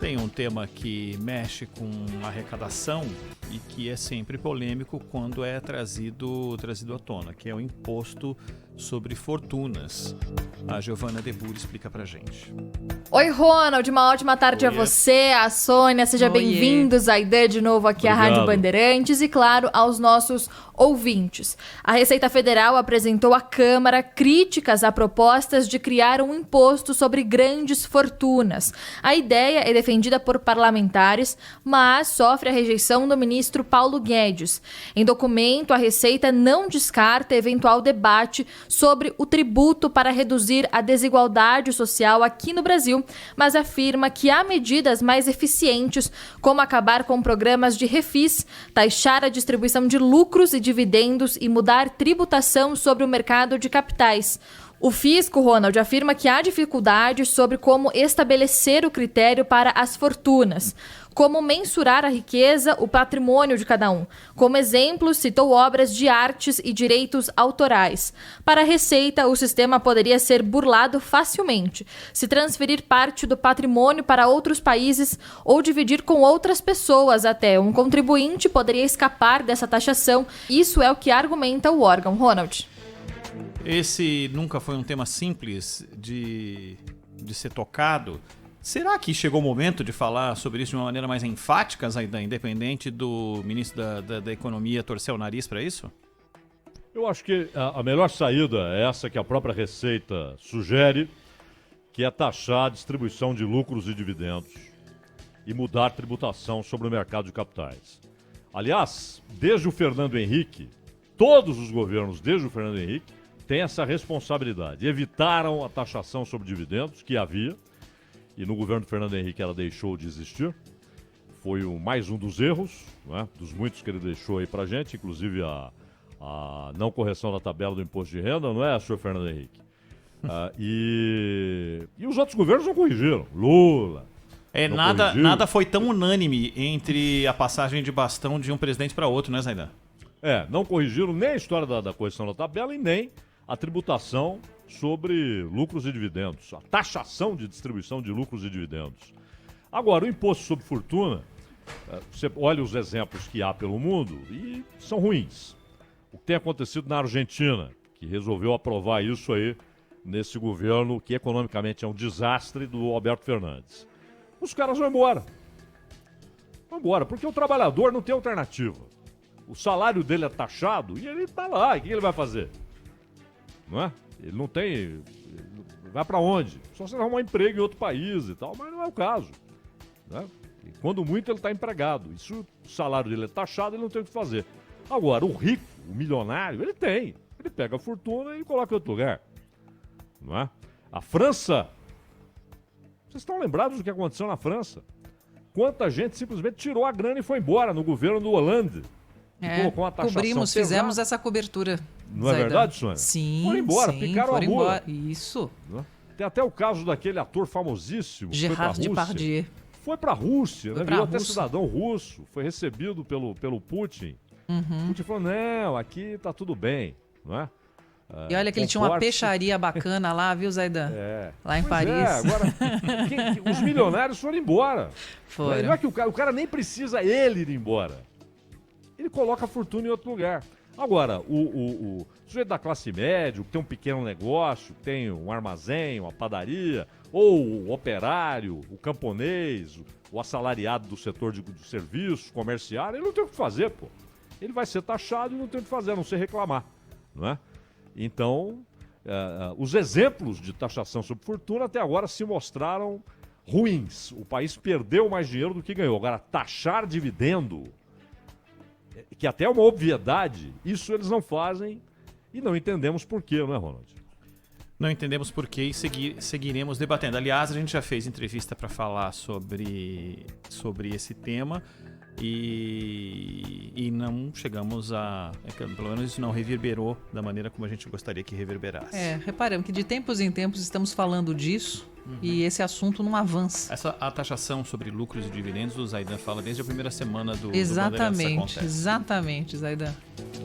Tem um tema que mexe com arrecadação e que é sempre polêmico quando é trazido à tona, que é o imposto sobre fortunas. A Giovana Deburi explica pra gente. Oi, Ronald, uma ótima tarde a você, a Sônia, seja bem-vindos, Zaidan, de novo aqui à Rádio Bandeirantes e, claro, aos nossos ouvintes. A Receita Federal apresentou à Câmara críticas a propostas de criar um imposto sobre grandes fortunas. A ideia é defendida por parlamentares, mas sofre a rejeição do ministro Paulo Guedes. Em documento, a Receita não descarta eventual debate sobre o tributo para reduzir a desigualdade social aqui no Brasil, mas afirma que há medidas mais eficientes, como acabar com programas de refis, taxar a distribuição de lucros e dividendos e mudar tributação sobre o mercado de capitais. O fisco, Ronald, afirma que há dificuldades sobre como estabelecer o critério para as fortunas, como mensurar a riqueza, o patrimônio de cada um. Como exemplo, citou obras de artes e direitos autorais. Para a Receita, o sistema poderia ser burlado facilmente, se transferir parte do patrimônio para outros países ou dividir com outras pessoas até. Um contribuinte poderia escapar dessa taxação. Isso é o que argumenta o órgão, Ronald. Esse nunca foi um tema simples de ser tocado. Será que chegou o momento de falar sobre isso de uma maneira mais enfática, Zaidan, independente do ministro da Economia torcer o nariz para isso? Eu acho que a melhor saída é essa que a própria Receita sugere, que é taxar a distribuição de lucros e dividendos e mudar a tributação sobre o mercado de capitais. Aliás, desde o Fernando Henrique, todos os governos desde o Fernando Henrique têm essa responsabilidade. Evitaram a taxação sobre dividendos, que havia, e no governo do Fernando Henrique ela deixou de existir. Foi mais um dos erros, né, dos muitos que ele deixou aí pra gente, inclusive a não correção da tabela do imposto de renda, não é, senhor Fernando Henrique? E os outros governos não corrigiram. Lula. Nada foi tão unânime entre a passagem de bastão de um presidente para outro, né, Zaidan? Não corrigiram nem a história da correção da tabela e nem a tributação sobre lucros e dividendos, a taxação de distribuição de lucros e dividendos. Agora, o imposto sobre fortuna, você olha os exemplos que há pelo mundo e são ruins. O que tem acontecido na Argentina, que resolveu aprovar isso aí nesse governo que economicamente é um desastre do Alberto Fernandes. Os caras vão embora. Vão embora, porque o trabalhador não tem alternativa. O salário dele é taxado e ele está lá. E o que ele vai fazer? Não é? Ele não tem... Vai para onde? Só se arrumar um emprego em outro país e tal, mas não é o caso. Né? E quando muito ele está empregado. E se o salário dele é taxado, ele não tem o que fazer. Agora, o rico, o milionário, ele tem. Ele pega a fortuna e coloca em outro lugar. Não é? A França... Vocês estão lembrados do que aconteceu na França? Quanta gente simplesmente tirou a grana e foi embora no governo do Hollande. Colocou uma taxação pesada. Fizemos essa cobertura. Não é verdade, Sônia? Sim, foram embora, picaram a mula. Isso. Tem até o caso daquele ator famosíssimo. Gerard Depardieu. Foi pra Rússia, né? Virou até Rússia. cidadão russo. Foi recebido pelo Putin. Putin falou, não, aqui tá tudo bem, não é? E olha que ele tinha uma peixaria bacana lá, viu, Zaidan? Lá em Paris. Agora, os milionários foram embora. Foram. Não é que o cara nem precisa ele ir embora. Ele coloca a fortuna em outro lugar. Agora, o sujeito da classe média, que tem um pequeno negócio, que tem um armazém, uma padaria, ou o operário, o camponês, o assalariado do setor de serviços, comerciário, ele não tem o que fazer, pô. Ele vai ser taxado e não tem o que fazer, a não ser reclamar, não é? Então, os exemplos de taxação sobre fortuna até agora se mostraram ruins. O país perdeu mais dinheiro do que ganhou. Agora, taxar dividendo, que até é uma obviedade, isso eles não fazem e não entendemos por quê, não é, Ronald? Não entendemos por quê e seguiremos debatendo. Aliás, a gente já fez entrevista para falar sobre esse tema e não chegamos pelo menos isso não reverberou da maneira como a gente gostaria que reverberasse. Reparamos que de tempos em tempos estamos falando disso e esse assunto não avança. A taxação sobre lucros e dividendos, o Zaidan fala desde a primeira semana do Exatamente, Bandeirantes acontece. exatamente, Zaidan.